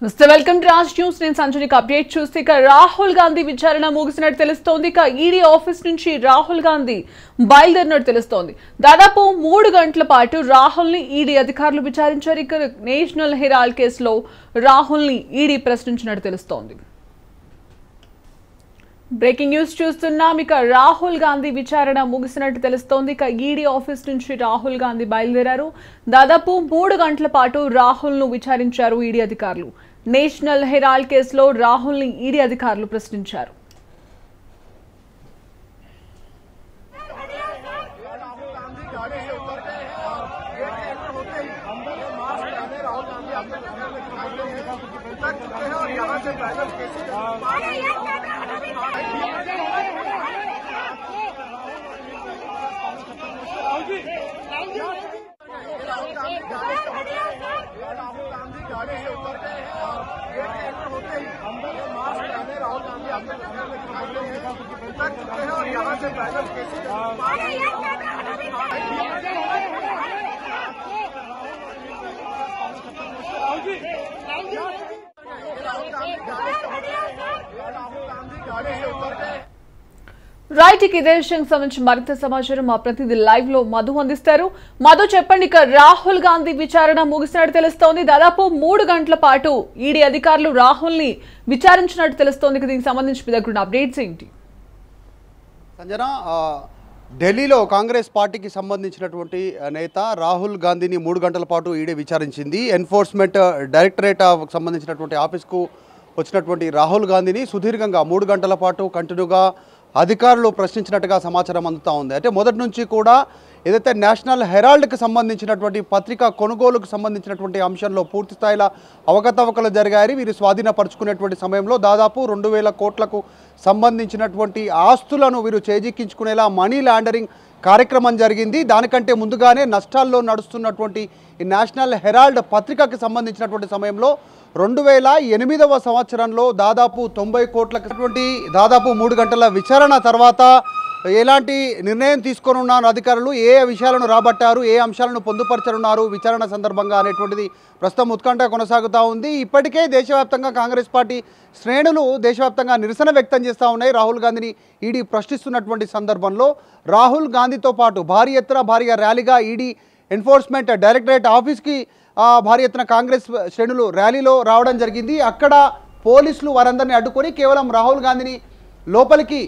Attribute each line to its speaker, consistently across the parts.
Speaker 1: Welcome to Raj news. నేను సంజునికి update చూస్తే ఇక రాహుల్ గాంధీ విచారణ ముగిసినట్టు తెలుస్తోంది. ఇక ఈడీ ఆఫీస్ నుంచి రాహుల్ గాంధీ బయలుదేరినట్టు తెలుస్తోంది. దాదాపు 3 గంటల పాటు రాహుల్ ని ఈడీ అధికారులు విచారించారు. ఇక నేషనల్ హెరాల్డ్ కేసులో రాహుల్ ని ఈడీ ప్రశ్నించినట్టు తెలుస్తోంది. బ్రేకింగ్ న్యూస్ చూస్తున్నాం. ఇక రాహుల్ గాంధీ విచారణ ముగిసినట్టు తెలుస్తోంది. ఇక ఈడీ ఆఫీస్ నుంచి రాహుల్ గాంధీ బయలుదేరారు. దాదాపు 3 గంటల పాటు రాహుల్ ను విచారించారు ఈడీ అధికారులు. నేషనల్ హెరాల్డ్ కేసులో రాహుల్ ని ఈడీ అధికారులు ప్రశ్నించారు. రైట్, ఇదే విషయానికి సంబంధించి మరింత సమాచారం మా ప్రతినిధి లైవ్ లో మధు అందిస్తారు. మధు, చెప్పండి. ఇక రాహుల్ గాంధీ విచారణ ముగిసినట్టు తెలుస్తోంది. దాదాపు 3 గంటల పాటు ఈడీ అధికారులు రాహుల్ ని విచారించినట్టు తెలుస్తోంది. దీనికి సంబంధించి మీ దగ్గర అప్డేట్స్ ఏంటి?
Speaker 2: సంజన, ఢిల్లీలో కాంగ్రెస్ పార్టీకి సంబంధించినటువంటి నేత రాహుల్ గాంధీని 3 గంటల పాటు ఈడీ విచారించింది. ఎన్ఫోర్స్మెంట్ డైరెక్టరేట్ సంబంధించినటువంటి ఆఫీస్కు వచ్చినటువంటి రాహుల్ గాంధీని సుదీర్ఘంగా 3 గంటల పాటు కంటిన్యూగా అధికారులు ప్రశ్నించినట్టుగా సమాచారం అందుతూ ఉంది. అంటే మొదటి నుంచి కూడా ఏదైతే నేషనల్ హెరాల్డ్కి సంబంధించినటువంటి పత్రికా కొనుగోలుకు సంబంధించినటువంటి అంశంలో పూర్తి స్థాయిలో అవకతవకలు జరిగాయి. వీరు స్వాధీనపరుచుకునేటువంటి సమయంలో దాదాపు 2,000 కోట్లకు సంబంధించినటువంటి ఆస్తులను వీరు చేజిక్కించుకునేలా మనీ లాండరింగ్ కార్యక్రమం జరిగింది. దానికంటే ముందుగానే నష్టాల్లో నడుస్తున్నటువంటి ఈ నేషనల్ హెరాల్డ్ పత్రికకి సంబంధించినటువంటి సమయంలో 2008వ సంవత్సరంలో దాదాపు 90 కోట్లకు దాదాపు 3 గంటల విచారణ తర్వాత ఎలాంటి నిర్ణయం తీసుకోనున్నారు అధికారులు, ఏ విషయాలను రాబట్టారు, ఏ అంశాలను పొందుపరచనున్నారు విచారణ సందర్భంగా అనేటువంటిది ప్రస్తుతం ఉత్కంఠ కొనసాగుతూ ఉంది. ఇప్పటికే దేశవ్యాప్తంగా కాంగ్రెస్ పార్టీ శ్రేణులు దేశవ్యాప్తంగా నిరసన వ్యక్తం చేస్తూ ఉన్నాయి. రాహుల్ గాంధీని ఈడీ ప్రశ్నిస్తున్నటువంటి సందర్భంలో రాహుల్ గాంధీతో పాటు భారీ ర్యాలీగా ఈడీ ఎన్ఫోర్స్మెంట్ డైరెక్టరేట్ ఆఫీస్కి భారీ ఎత్తున కాంగ్రెస్ శ్రేణులు ర్యాలీలో రావడం జరిగింది. అక్కడ పోలీసులు వారందరినీ అడ్డుకొని కేవలం రాహుల్ గాంధీని లోపలికి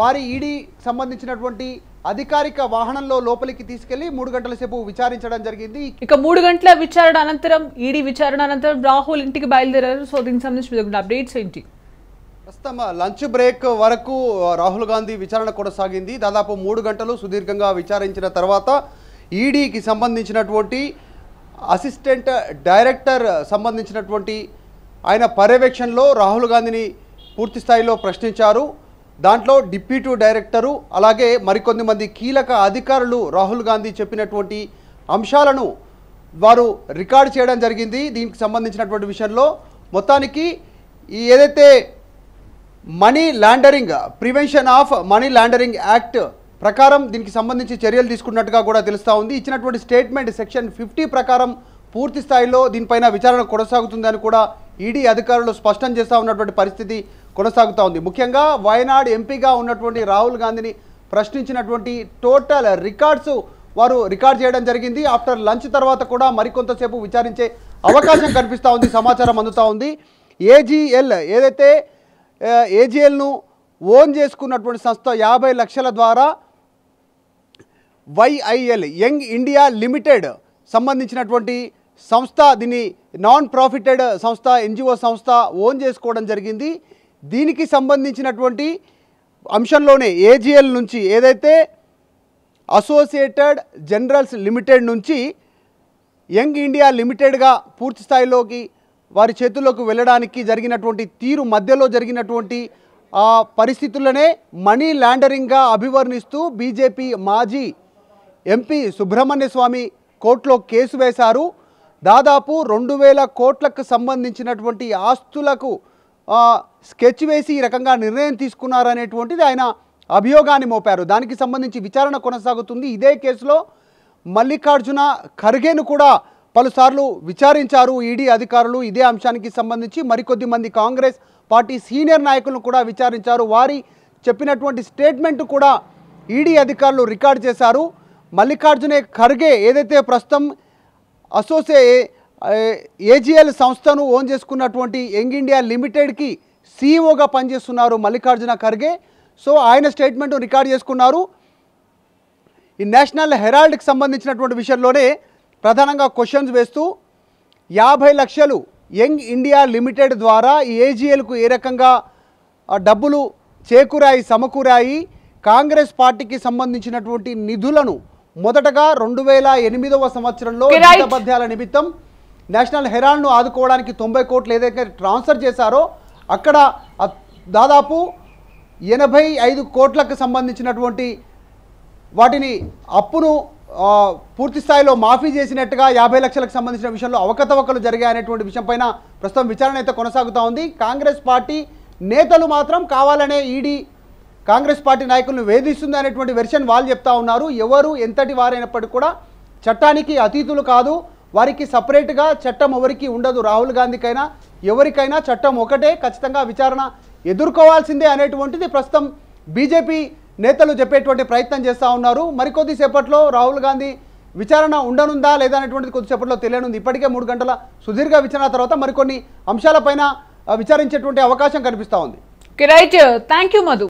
Speaker 2: వారి ఈడీ సంబంధించినటువంటి అధికారిక వాహనంలో లోపలికి తీసుకెళ్లి 3 గంటల సేపు విచారించడం జరిగింది.
Speaker 1: ఇక 3 గంటల విచారణ అనంతరం ఈడీ విచారణ అనంతరం రాహుల్ ఇంటికి బయలుదేరారు. సో దీనికి సంబంధించి అప్డేట్స్ ఏంటి?
Speaker 2: ప్రస్తుతం లంచ్ బ్రేక్ వరకు రాహుల్ గాంధీ విచారణ కొనసాగింది. దాదాపు 3 గంటలు సుదీర్ఘంగా విచారించిన తర్వాత ఈడీకి సంబంధించినటువంటి అసిస్టెంట్ డైరెక్టర్ సంబంధించినటువంటి ఆయన పర్యవేక్షణలో రాహుల్ గాంధీని పూర్తి స్థాయిలో ప్రశ్నించారు. దాంట్లో డిప్యూటీ డైరెక్టరు అలాగే మరికొన్ని మంది కీలక అధికారులు రాహుల్ గాంధీ చెప్పినటువంటి అంశాలను వారు రికార్డ్ చేయడం జరిగింది. దీనికి సంబంధించినటువంటి విషయంలో మొత్తానికి ఈ ఏదైతే money laundering prevention of money laundering act ప్రకారం దీనికి సంబంధించి చర్యలు తీసుకున్నట్టుగా కూడా తెలుస్తూ ఉంది. ఇచ్చినటువంటి స్టేట్మెంట్ సెక్షన్ 50 ప్రకారం పూర్తి స్థాయిలో దీనిపైన విచారణ కొనసాగుతుందని కూడా ఈడీ అధికారులు స్పష్టం చేస్తూ ఉన్నటువంటి పరిస్థితి కొనసాగుతూ ఉంది. ముఖ్యంగా వయనాడ్ ఎంపీగా ఉన్నటువంటి రాహుల్ గాంధీని ప్రశ్నించినటువంటి టోటల్ రికార్డ్స్ వారు రికార్డ్ చేయడం జరిగింది. ఆఫ్టర్ లంచ్ తర్వాత కూడా మరికొంతసేపు విచారించే అవకాశం కనిపిస్తూ ఉంది, సమాచారం అందుతూ ఉంది. ఏజీఎల్ ఏదైతే ఏజీఎల్ను ఓన్ చేసుకున్నటువంటి సంస్థ 50 లక్షల ద్వారా YIL యంగ్ ఇండియా లిమిటెడ్ సంబంధించినటువంటి సంస్థ, దీన్ని నాన్ ప్రాఫిటెడ్ సంస్థ, NGO సంస్థ ఓన్ చేసుకోవడం జరిగింది. దీనికి సంబంధించినటువంటి అంశంలోనే ఏజీఎల్ నుంచి ఏదైతే అసోసియేటెడ్ జనరల్స్ లిమిటెడ్ నుంచి యంగ్ ఇండియా లిమిటెడ్గా పూర్తి స్థాయిలోకి వారి చేతుల్లోకి వెళ్ళడానికి జరిగినటువంటి తీరు మధ్యలో జరిగినటువంటి పరిస్థితులనే మనీ లాండరింగ్గా అభివర్ణిస్తూ బీజేపీ మాజీ ఎంపీ సుబ్రహ్మణ్య స్వామి కోర్టులో కేసు వేశారు. దాదాపు 2,000 కోట్లకు సంబంధించినటువంటి ఆస్తులకు స్కెచ్ వేసి ఈ రకంగా నిర్ణయం తీసుకున్నారనేటువంటిది ఆయన అభియోగాన్ని మోపారు. దానికి సంబంధించి విచారణ కొనసాగుతుంది. ఇదే కేసులో మల్లికార్జున ఖర్గేను కూడా పలుసార్లు విచారించారు ఈడీ అధికారులు. ఇదే అంశానికి సంబంధించి మరికొద్ది మంది కాంగ్రెస్ పార్టీ సీనియర్ నాయకులను కూడా విచారించారు. వారి చెప్పినటువంటి స్టేట్మెంట్ కూడా ఈడీ అధికారులు రికార్డ్ చేశారు. మల్లికార్జునే ఖర్గే ఏదైతే ప్రస్తుతం ఏజీఎల్ సంస్థను ఓన్ చేసుకున్నటువంటి యంగ్ ఇండియా లిమిటెడ్కి సీఈఓగా పనిచేస్తున్నారు మల్లికార్జున ఖర్గే. సో ఆయన స్టేట్మెంట్ రికార్డ్ చేసుకున్నారు. ఈ నేషనల్ హెరాల్డ్కి సంబంధించినటువంటి విషయంలోనే ప్రధానంగా క్వశ్చన్స్ వేస్తూ 50 లక్షలు యంగ్ ఇండియా లిమిటెడ్ ద్వారా ఈ ఏజీఎల్కు ఏ రకంగా డబ్బులు సమకూరాయి, కాంగ్రెస్ పార్టీకి సంబంధించినటువంటి నిధులను మొదటగా 2008వ సంవత్సరంలో జీతభత్యాల నిమిత్తం నేషనల్ హెరాల్డ్ను ఆదుకోవడానికి 90 కోట్లు ఏదైతే ట్రాన్స్ఫర్ చేశారో అక్కడ దాదాపు 85 కోట్లకు సంబంధించినటువంటి వాటిని అప్పును పూర్తి స్థాయిలో మాఫీ చేసినట్టుగా 50 లక్షలకు సంబంధించిన విషయంలో అవకతవకలు జరిగాయనేటువంటి విషయంపైన ప్రస్తుతం విచారణ అయితే కొనసాగుతూ ఉంది. కాంగ్రెస్ పార్టీ నేతలు మాత్రం కావాలనే ఈడీ కాంగ్రెస్ పార్టీ నాయకులను వేధిస్తుంది అనేటువంటి వెర్షన్ వాళ్ళు చెప్తా ఉన్నారు. ఎవరు ఎంతటి వారైనప్పటికీ కూడా చట్టానికి అతీతులు కాదు, వారికి సపరేట్గా చట్టం ఎవరికి ఉండదు. రాహుల్ గాంధీకైనా ఎవరికైనా చట్టం ఒకటే, ఖచ్చితంగా విచారణ ఎదుర్కోవాల్సిందే అనేటువంటిది ప్రస్తుతం బీజేపీ నేతలు చెప్పేటువంటి ప్రయత్నం చేస్తూ ఉన్నారు. మరికొద్ది సేపట్లో రాహుల్ గాంధీ విచారణ ఉండనుందా లేదా అనేటువంటిది కొద్దిసేపట్లో తెలియనుంది. ఇప్పటికే 3 గంటల సుదీర్ఘ విచారణ తర్వాత మరికొన్ని అంశాలపైన విచారించేటువంటి అవకాశం కనిపిస్తూ ఉంది.
Speaker 1: Right, thank you Madhu.